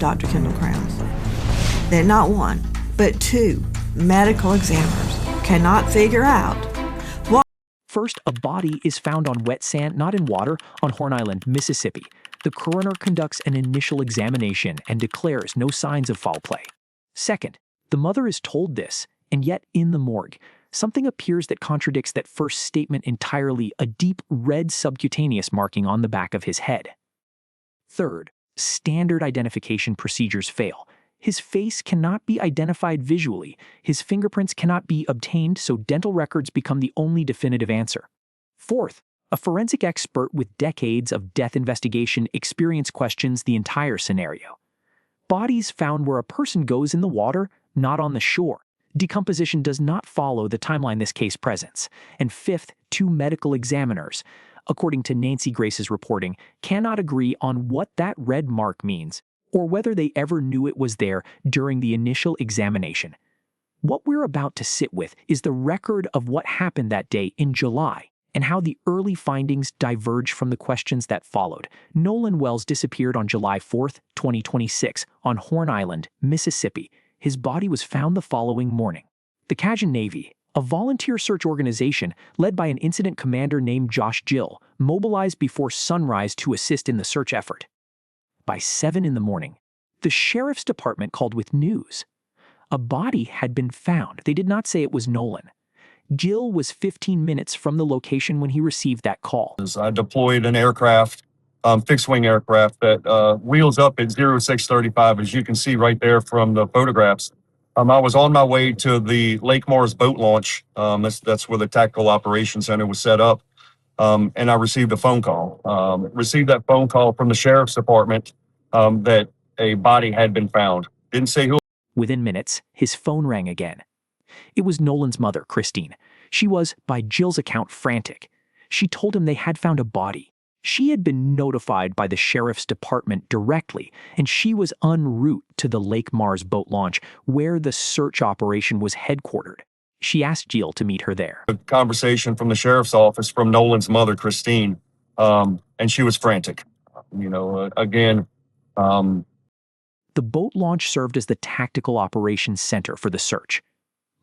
Dr. Kendall Crowns, that not one, but two medical examiners cannot figure out what. First, a body is found on wet sand, not in water, on Horn Island, Mississippi. The coroner conducts an initial examination and declares no signs of foul play. Second, the mother is told this, and yet in the morgue, something appears that contradicts that first statement entirely, a deep red subcutaneous marking on the back of his head. Third, standard identification procedures fail. His face cannot be identified visually, his fingerprints cannot be obtained, so dental records become the only definitive answer. Fourth, a forensic expert with decades of death investigation experience questions the entire scenario. Bodies found where a person goes in the water, not on the shore. Decomposition does not follow the timeline this case presents. And fifth, two medical examiners, according to Nancy Grace's reporting, cannot agree on what that red mark means or whether they ever knew it was there during the initial examination. What we're about to sit with is the record of what happened that day in July and how the early findings diverge from the questions that followed. Nolan Wells disappeared on July 4, 2026, on Horn Island, Mississippi. His body was found the following morning. The Cajun Navy, a volunteer search organization led by an incident commander named Josh Gil, mobilized before sunrise to assist in the search effort. By 7 in the morning, the sheriff's department called with news. A body had been found. They did not say it was Nolan. Gil was 15 minutes from the location when he received that call. I deployed an aircraft, fixed-wing aircraft that wheels up at 0635, as you can see right there from the photographs. I was on my way to the Lake Mars boat launch. That's where the Tactical Operations Center was set up. And I received a phone call. Received that phone call from the sheriff's department that a body had been found. Didn't say who. Within minutes, his phone rang again. It was Nolan's mother, Christine. She was, by Jill's account, frantic. She told him they had found a body. She had been notified by the sheriff's department directly, and she was en route to the Lake Mars boat launch, where the search operation was headquartered. She asked Jill to meet her there. A conversation from the sheriff's office from Nolan's mother, Christine, and she was frantic. The boat launch served as the tactical operations center for the search.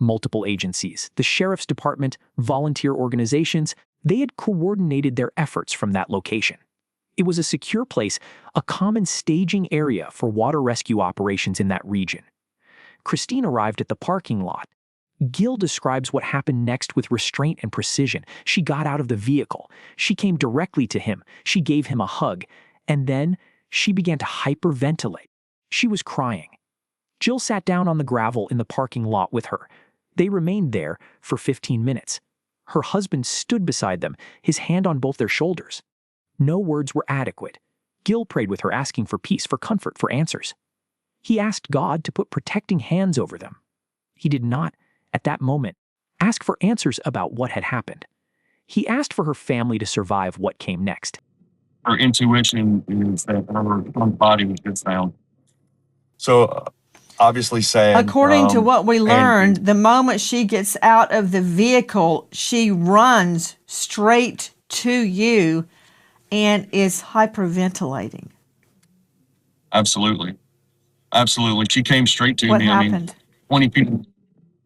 Multiple agencies, the sheriff's department, volunteer organizations, they had coordinated their efforts from that location. It was a secure place, a common staging area for water rescue operations in that region. Christine arrived at the parking lot. Gil describes what happened next with restraint and precision. She got out of the vehicle. She came directly to him. She gave him a hug. And then she began to hyperventilate. She was crying. Jill sat down on the gravel in the parking lot with her. They remained there for 15 minutes. Her husband stood beside them, his hand on both their shoulders. No words were adequate. Gil prayed with her, asking for peace, for comfort, for answers. He asked God to put protecting hands over them. He did not, at that moment, ask for answers about what had happened. He asked for her family to survive what came next. Her intuition is that her body was just found. So, obviously sad. According to what we learned, the moment she gets out of the vehicle, she runs straight to you and is hyperventilating. Absolutely. Absolutely. She came straight to me. What happened? 20 people.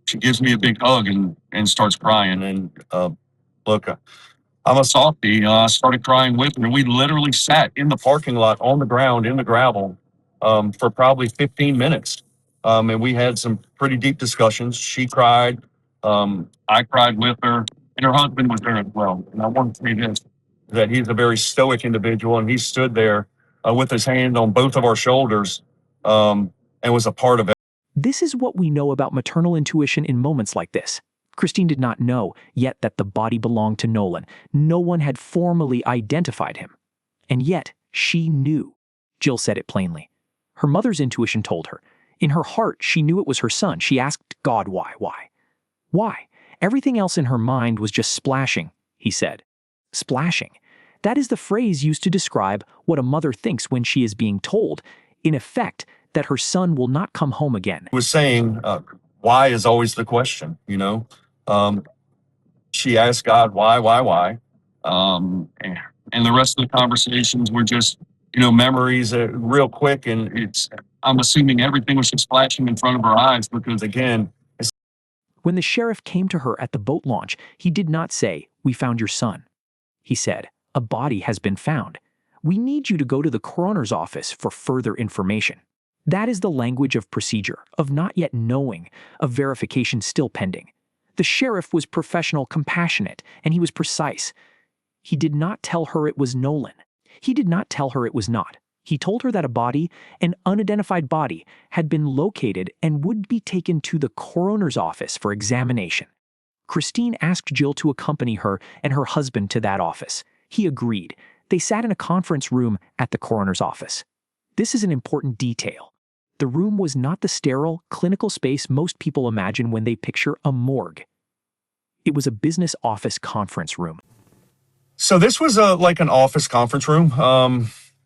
She gives me a big hug and starts crying. And look, I'm a softie. I started crying with her. We literally sat in the parking lot on the ground in the gravel for probably 15 minutes. And we had some pretty deep discussions. She cried. I cried with her. And her husband was there as well. And I want to say this, that he's a very stoic individual. And he stood there with his hand on both of our shoulders and was a part of it. This is what we know about maternal intuition in moments like this. Christine did not know yet that the body belonged to Nolan. No one had formally identified him. And yet, she knew. Jill said it plainly. Her mother's intuition told her. In her heart, she knew it was her son. She asked God why. Why? Everything else in her mind was just splashing, he said. Splashing. That is the phrase used to describe what a mother thinks when she is being told, in effect, that her son will not come home again. He was saying, why is always the question, She asked God, why? And the rest of the conversations were just, memories real quick. And I'm assuming everything was just flashing in front of her eyes because, again, When the sheriff came to her at the boat launch, he did not say, "We found your son." He said, "A body has been found. We need you to go to the coroner's office for further information." That is the language of procedure, of not yet knowing, of verification still pending. The sheriff was professional, compassionate, and he was precise. He did not tell her it was Nolan. He did not tell her it was not. He told her that a body, an unidentified body, had been located and would be taken to the coroner's office for examination. Christine asked Jill to accompany her and her husband to that office. He agreed. They sat in a conference room at the coroner's office. This is an important detail. The room was not the sterile, clinical space most people imagine when they picture a morgue. It was a business office conference room. so this was like an office conference room.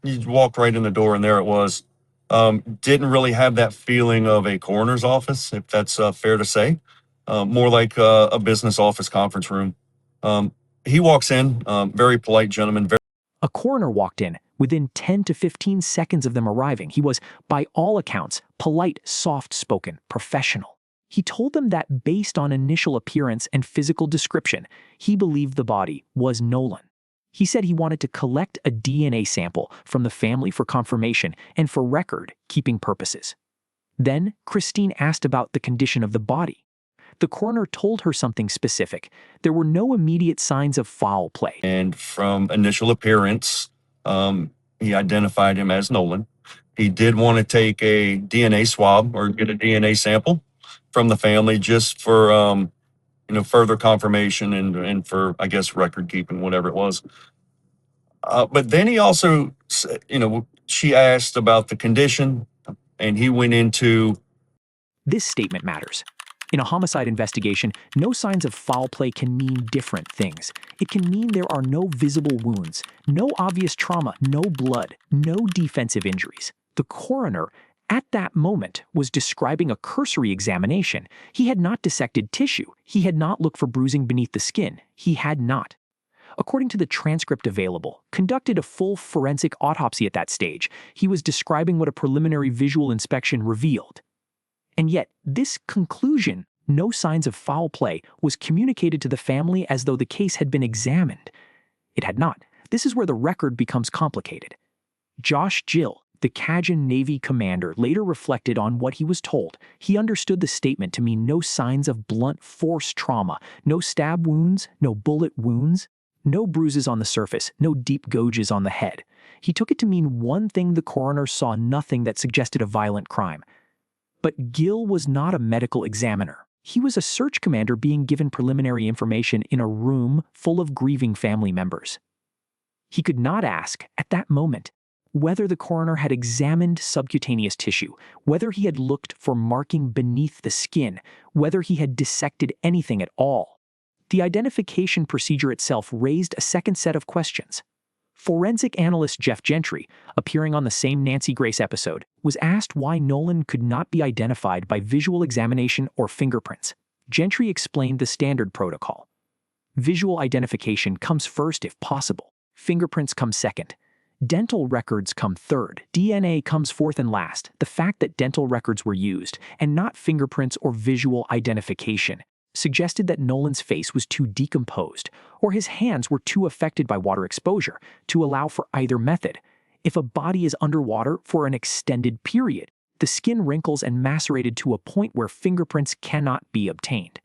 You walked right in the door and there it was. Didn't really have that feeling of a coroner's office, if that's fair to say. More like a business office conference room. He walks in, very polite gentleman, A coroner walked in. Within 10 to 15 seconds of them arriving, he was, by all accounts, polite, soft-spoken, professional. He told them that based on initial appearance and physical description, he believed the body was Nolan. He said he wanted to collect a DNA sample from the family for confirmation and for record-keeping purposes. Then, Christine asked about the condition of the body. The coroner told her something specific. There were no immediate signs of foul play. and from initial appearance, he identified him as Nolan. He did want to take a DNA swab or get a DNA sample from the family just for further confirmation and for, I guess, record keeping, whatever it was. But then he also, she asked about the condition, and he went into This statement matters. In a homicide investigation, no signs of foul play can mean different things. It can mean there are no visible wounds, no obvious trauma, no blood, no defensive injuries. The coroner, at that moment, was describing a cursory examination. He had not dissected tissue. He had not looked for bruising beneath the skin. He had not. According to the transcript available, conducted a full forensic autopsy at that stage. He was describing what a preliminary visual inspection revealed. And yet, this conclusion, no signs of foul play, was communicated to the family as though the case had been examined. It had not. This is where the record becomes complicated. Josh Gil, the Cajun Navy commander, later reflected on what he was told. He understood the statement to mean no signs of blunt force trauma, no stab wounds, no bullet wounds, no bruises on the surface, no deep gouges on the head. He took it to mean one thing: the coroner saw nothing that suggested a violent crime. But Gil was not a medical examiner. He was a search commander being given preliminary information in a room full of grieving family members. He could not ask, at that moment, whether the coroner had examined subcutaneous tissue, whether he had looked for marking beneath the skin, whether he had dissected anything at all. The identification procedure itself raised a second set of questions. Forensic analyst Jeff Gentry, appearing on the same Nancy Grace episode, was asked why Nolan could not be identified by visual examination or fingerprints. Gentry explained the standard protocol. Visual identification comes first if possible. Fingerprints come second. Dental records come third. DNA comes fourth and last. The fact that dental records were used, and not fingerprints or visual identification, suggested that Nolan's face was too decomposed, or his hands were too affected by water exposure to allow for either method. If a body is underwater for an extended period, the skin wrinkles and macerated to a point where fingerprints cannot be obtained.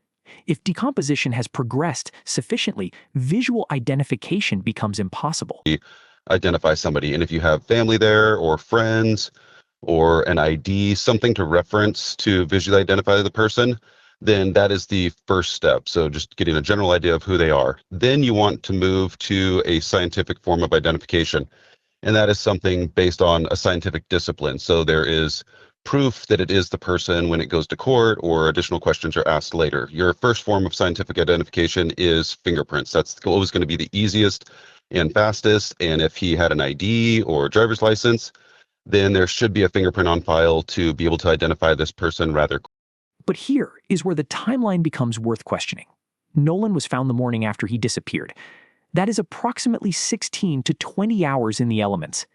If decomposition has progressed sufficiently, visual identification becomes impossible. Identify somebody, and if you have family there or friends or an ID, something to reference to visually identify the person, then that is the first step. So just getting a general idea of who they are. Then you want to move to a scientific form of identification, and that is something based on a scientific discipline. So there is proof that it is the person when it goes to court, or additional questions are asked later. Your first form of scientific identification is fingerprints. That's always going to be the easiest and fastest. And if he had an ID or driver's license, then there should be a fingerprint on file to be able to identify this person rather quickly. But here is where the timeline becomes worth questioning. Nolan was found the morning after he disappeared. That is approximately 16 to 20 hours in the elements.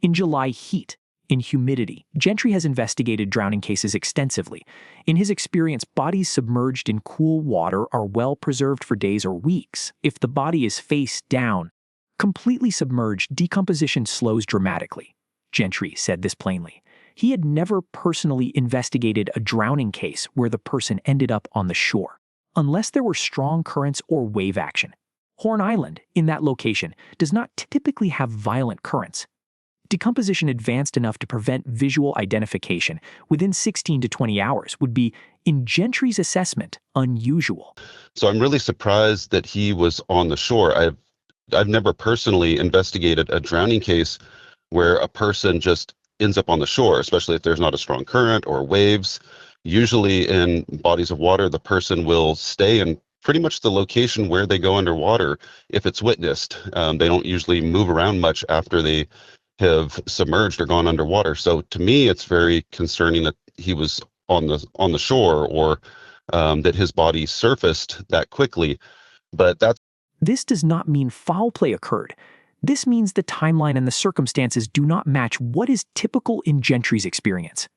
In July heat, In humidity, Gentry has investigated drowning cases extensively. In his experience, bodies submerged in cool water are well preserved for days or weeks. If the body is face down, completely submerged, decomposition slows dramatically. Gentry said this plainly. He had never personally investigated a drowning case where the person ended up on the shore, unless there were strong currents or wave action. Horn Island, in that location, does not typically have violent currents. Decomposition advanced enough to prevent visual identification within 16 to 20 hours would be, in Gentry's assessment, unusual. So I'm really surprised that he was on the shore. I've never personally investigated a drowning case where a person just ends up on the shore, especially if there's not a strong current or waves. Usually in bodies of water, the person will stay in pretty much the location where they go underwater if it's witnessed. They don't usually move around much after they have submerged or gone underwater. So to me, it's very concerning that he was on the shore, or that his body surfaced that quickly. But This does not mean foul play occurred. This means the timeline and the circumstances do not match what is typical in Gentry's experience.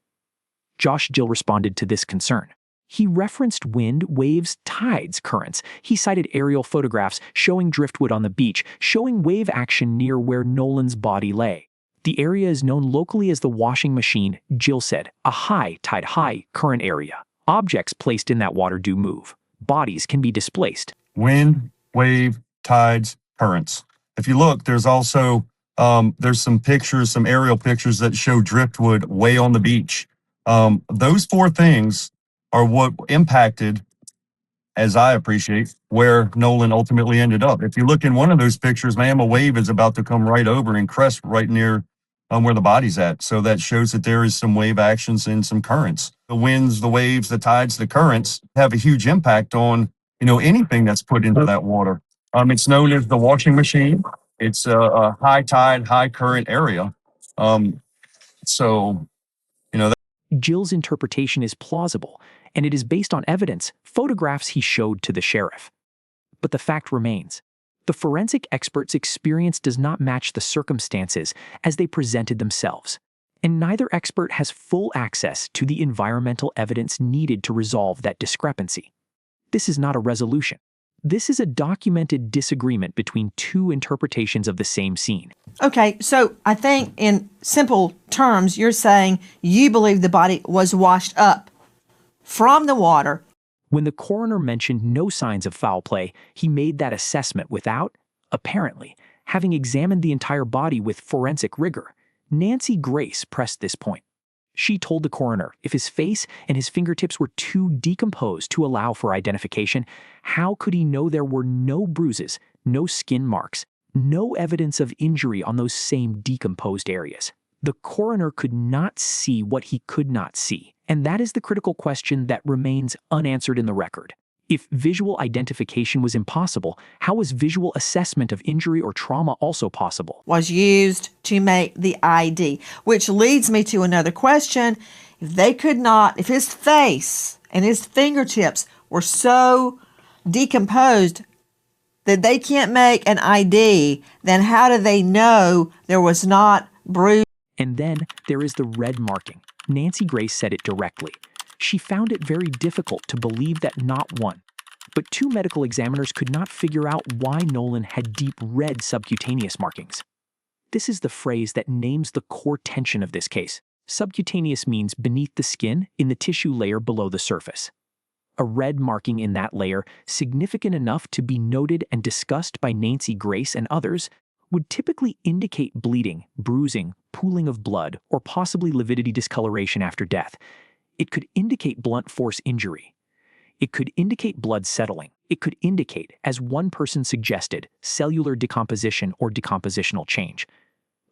Josh Gil responded to this concern. He referenced wind, waves, tides, currents. He cited aerial photographs showing driftwood on the beach, showing wave action near where Nolan's body lay. The area is known locally as the washing machine, Gil said, a high tide, high current area. Objects placed in that water do move. Bodies can be displaced. Wind, wave, tides, currents. If you look, there's also there's some pictures, some aerial pictures that show driftwood way on the beach. Those four things are what impacted, as I appreciate, where Nolan ultimately ended up. If you look in one of those pictures, ma'am, a wave is about to come right over and crest right near where the body's at. So that shows that there is some wave actions and some currents. The winds, the waves, the tides, the currents have a huge impact on, anything that's put into that water. It's known as the washing machine. It's a high tide, high current area. So, Gil's interpretation is plausible, and it is based on evidence, photographs he showed to the sheriff. But the fact remains. The forensic expert's experience does not match the circumstances as they presented themselves, and neither expert has full access to the environmental evidence needed to resolve that discrepancy. This is not a resolution. This is a documented disagreement between two interpretations of the same scene. Okay, so I think in simple terms, you're saying you believe the body was washed up from the water. When the coroner mentioned no signs of foul play, he made that assessment without, apparently, having examined the entire body with forensic rigor. Nancy Grace pressed this point. She told the coroner if his face and his fingertips were too decomposed to allow for identification, how could he know there were no bruises, no skin marks, no evidence of injury on those same decomposed areas? The coroner could not see what he could not see, and that is the critical question that remains unanswered in the record. If visual identification was impossible, how was visual assessment of injury or trauma also possible? Was used to make the ID, which leads me to another question. If his face and his fingertips were so decomposed that they can't make an ID, then how do they know there was not bruise? And then there is the red marking. Nancy Grace said it directly. She found it very difficult to believe that not one, but two medical examiners could not figure out why Nolan had deep red subcutaneous markings. This is the phrase that names the core tension of this case. Subcutaneous means beneath the skin, in the tissue layer below the surface. A red marking in that layer, significant enough to be noted and discussed by Nancy Grace and others, would typically indicate bleeding, bruising, pooling of blood, or possibly lividity discoloration after death. It could indicate blunt force injury. It could indicate blood settling. It could indicate, as one person suggested, cellular decomposition or decompositional change.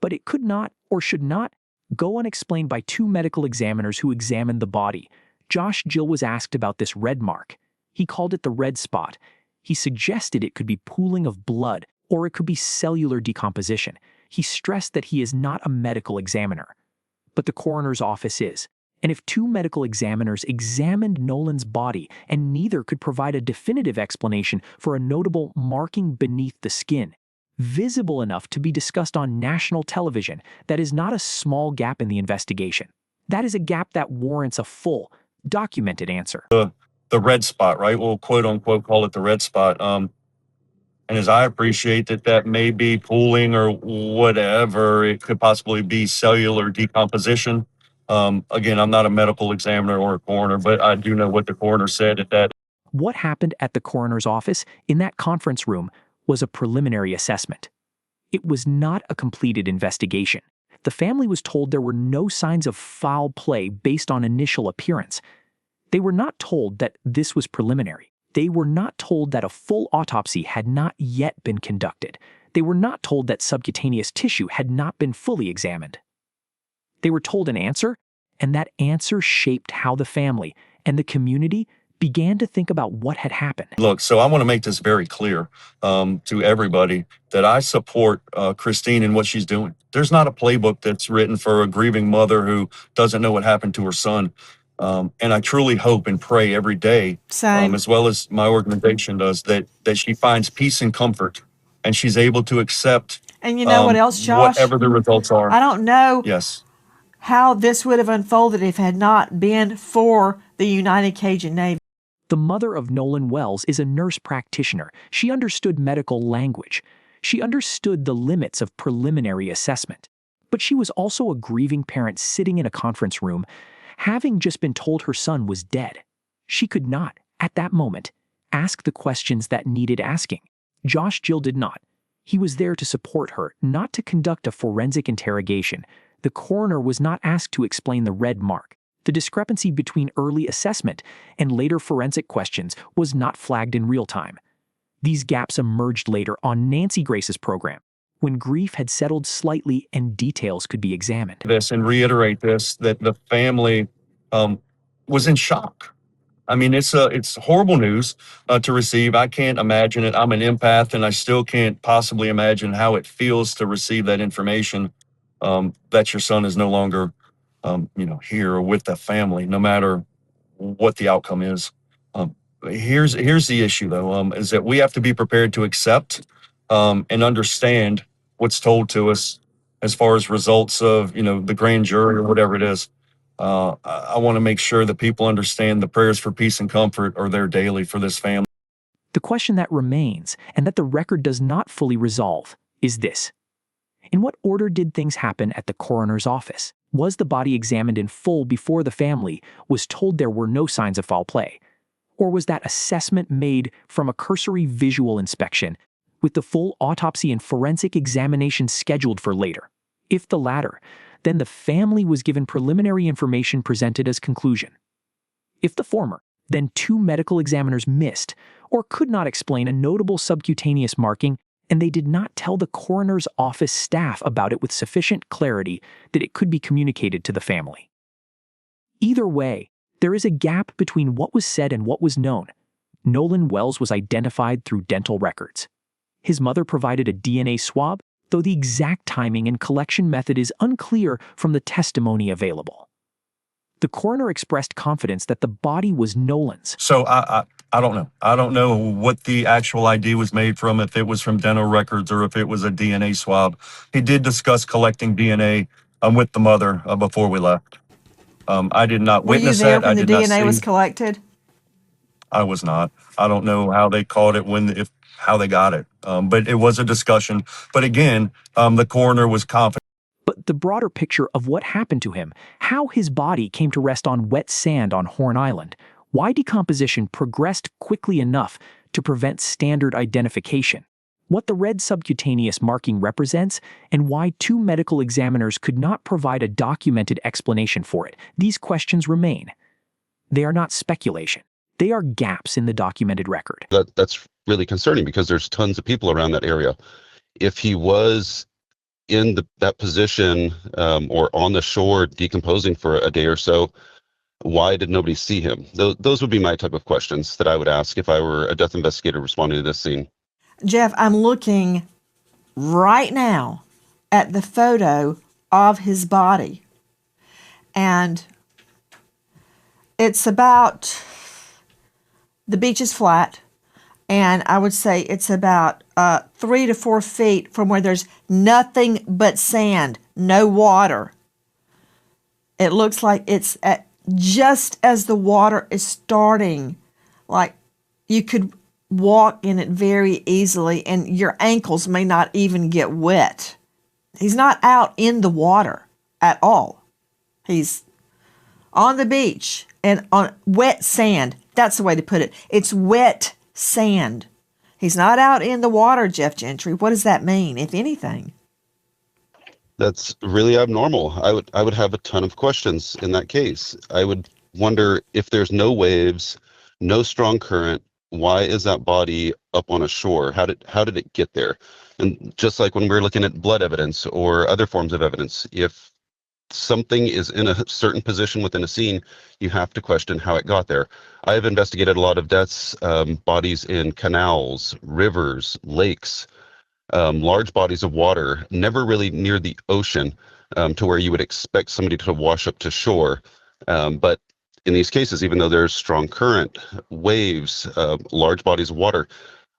But it could not, or should not, go unexplained by two medical examiners who examined the body. Josh Gil was asked about this red mark. He called it the red spot. He suggested it could be pooling of blood, or it could be cellular decomposition. He stressed that he is not a medical examiner. But the coroner's office is. And if two medical examiners examined Nolan's body and neither could provide a definitive explanation for a notable marking beneath the skin, visible enough to be discussed on national television. That is not a small gap in the investigation. That is a gap that warrants a full, documented answer. The red spot, right? We'll quote unquote call it the red spot. And as I appreciate that may be pooling or whatever, it could possibly be cellular decomposition. Again, I'm not a medical examiner or a coroner, but I do know what the coroner said at that. What happened at the coroner's office in that conference room was a preliminary assessment. It was not a completed investigation. The family was told there were no signs of foul play based on initial appearance. They were not told that this was preliminary. They were not told that a full autopsy had not yet been conducted. They were not told that subcutaneous tissue had not been fully examined. They were told an answer, and that answer shaped how the family and the community began to think about what had happened. Look, so I want to make this very clear to everybody that I support Christine in what she's doing. There's not a playbook that's written for a grieving mother who doesn't know what happened to her son. And I truly hope and pray every day, as well as my organization does, that she finds peace and comfort and she's able to accept and you know what else, Josh? Whatever the results are. I don't know Yes. how this would have unfolded if it had not been for the United Cajun Navy. The mother of Nolan Wells is a nurse practitioner. She understood medical language. She understood the limits of preliminary assessment. But she was also a grieving parent sitting in a conference room, having just been told her son was dead. She could not, at that moment, ask the questions that needed asking. Josh Gil did not. He was there to support her, not to conduct a forensic interrogation. The coroner was not asked to explain the red mark. The discrepancy between early assessment and later forensic questions was not flagged in real time. These gaps emerged later on Nancy Grace's program, when grief had settled slightly and details could be examined. This and reiterate this, that the family was in shock. I mean, it's horrible news to receive. I can't imagine it. I'm an empath, and I still can't possibly imagine how it feels to receive that information that your son is no longer, here or with the family, no matter what the outcome is. Here's the issue, though, is that we have to be prepared to accept and understand what's told to us as far as results of, the grand jury or whatever it is. I want to make sure that people understand the prayers for peace and comfort are there daily for this family. The question that remains, and that the record does not fully resolve, is this. In what order did things happen at the coroner's office? Was the body examined in full before the family was told there were no signs of foul play? Or was that assessment made from a cursory visual inspection, with the full autopsy and forensic examination scheduled for later? If the latter, then the family was given preliminary information presented as conclusion. If the former, then 2 medical examiners missed or could not explain a notable subcutaneous marking, and they did not tell the coroner's office staff about it with sufficient clarity that it could be communicated to the family. Either way, there is a gap between what was said and what was known. Nolan Wells was identified through dental records. His mother provided a DNA swab, though the exact timing and collection method is unclear from the testimony available. The coroner expressed confidence that the body was Nolan's. So I don't know. I don't know what the actual ID was made from, if it was from dental records or if it was a DNA swab. He did discuss collecting DNA with the mother before we left. I did not witness that. Were you there when the DNA was collected? I was not. I don't know how they caught it, how they got it. But it was a discussion. But again, the coroner was confident. But the broader picture of what happened to him, how his body came to rest on wet sand on Horn Island, why decomposition progressed quickly enough to prevent standard identification, what the red subcutaneous marking represents, and why 2 medical examiners could not provide a documented explanation for it. These questions remain. They are not speculation. They are gaps in the documented record. That's really concerning because there's tons of people around that area. If he was in that position or on the shore decomposing for a day or so, why did nobody see him? Those would be my type of questions that I would ask if I were a death investigator responding to this scene. Jeff, I'm looking right now at the photo of his body. And it's about, the beach is flat, and I would say it's about 3 to 4 feet from where there's nothing but sand, no water. It looks like it's at just as the water is starting, like you could walk in it very easily and your ankles may not even get wet. He's not out in the water at all. He's on the beach and on wet sand. That's the way to put it. It's wet sand. He's not out in the water, Jeff Gentry. What does that mean, if anything? That's really abnormal. I would have a ton of questions in that case. I would wonder, if there's no waves, no strong current, why is that body up on a shore? How did it get there? And just like when we're looking at blood evidence or other forms of evidence, if something is in a certain position within a scene, you have to question how it got there. I have investigated a lot of deaths, bodies in canals, rivers, lakes, large bodies of water, never really near the ocean, to where you would expect somebody to wash up to shore. But in these cases, even though there's strong current, waves, large bodies of water,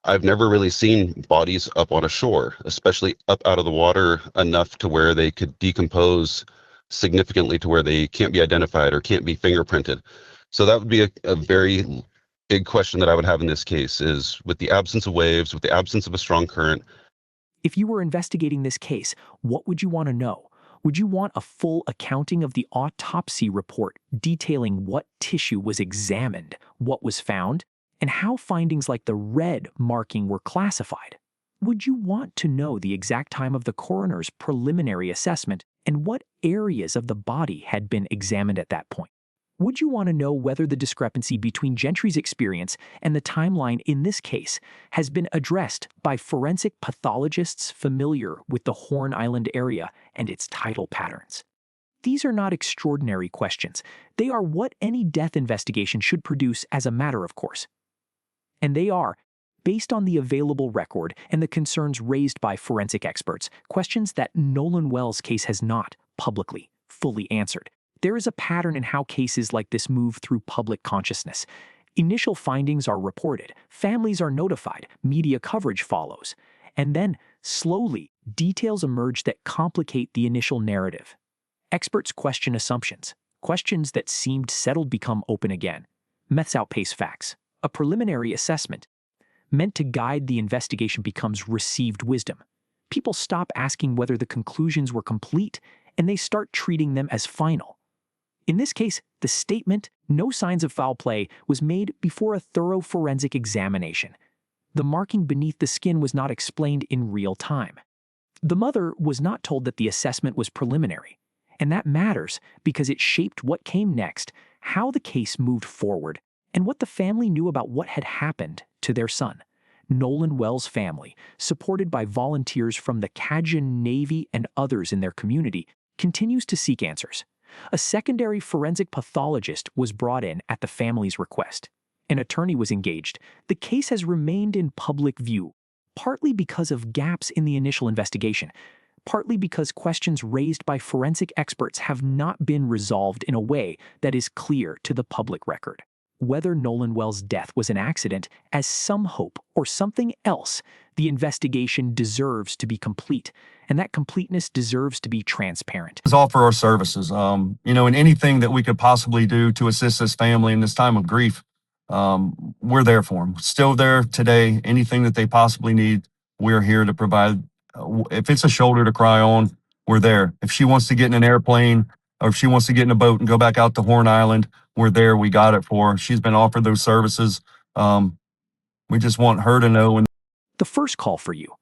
I've never really seen bodies up on a shore, especially up out of the water enough to where they could decompose significantly to where they can't be identified or can't be fingerprinted. So that would be a very big question that I would have in this case, is with the absence of waves, with the absence of a strong current. If you were investigating this case, what would you want to know? Would you want a full accounting of the autopsy report detailing what tissue was examined, what was found, and how findings like the red marking were classified? Would you want to know the exact time of the coroner's preliminary assessment and what areas of the body had been examined at that point? Would you want to know whether the discrepancy between Gentry's experience and the timeline in this case has been addressed by forensic pathologists familiar with the Horn Island area and its tidal patterns? These are not extraordinary questions. They are what any death investigation should produce as a matter of course. And they are, based on the available record and the concerns raised by forensic experts, questions that Nolan Wells' case has not publicly fully answered. There is a pattern in how cases like this move through public consciousness. Initial findings are reported, families are notified, media coverage follows, and then, slowly, details emerge that complicate the initial narrative. Experts question assumptions. Questions that seemed settled become open again. Myths outpace facts. A preliminary assessment meant to guide the investigation becomes received wisdom. People stop asking whether the conclusions were complete, and they start treating them as final. In this case, the statement, "no signs of foul play," was made before a thorough forensic examination. The marking beneath the skin was not explained in real time. The mother was not told that the assessment was preliminary, and that matters because it shaped what came next, how the case moved forward, and what the family knew about what had happened to their son. Nolan Wells' family, supported by volunteers from the Cajun Navy and others in their community, continues to seek answers. A secondary forensic pathologist was brought in at the family's request. An attorney was engaged. The case has remained in public view, partly because of gaps in the initial investigation, partly because questions raised by forensic experts have not been resolved in a way that is clear to the public record. Whether Nolan Wells' death was an accident, as some hope, or something else, the investigation deserves to be complete, and that completeness deserves to be transparent. Offer our services, and anything that we could possibly do to assist this family in this time of grief. We're there for them. Still there today. Anything that they possibly need, we're here to provide. If it's a shoulder to cry on, we're there. If she wants to get in an airplane or if she wants to get in a boat and go back out to Horn Island, we're there. We got it for her. She's been offered those services. We just want her to know. The first call for you.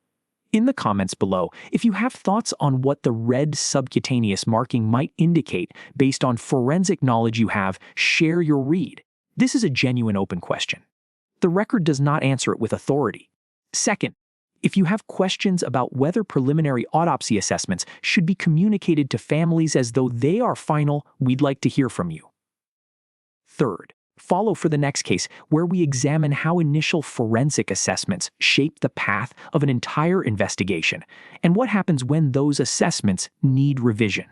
In the comments below, if you have thoughts on what the red subcutaneous marking might indicate based on forensic knowledge you have, share your read. This is a genuine open question. The record does not answer it with authority. Second, if you have questions about whether preliminary autopsy assessments should be communicated to families as though they are final, we'd like to hear from you. Third, follow for the next case where we examine how initial forensic assessments shape the path of an entire investigation and what happens when those assessments need revision.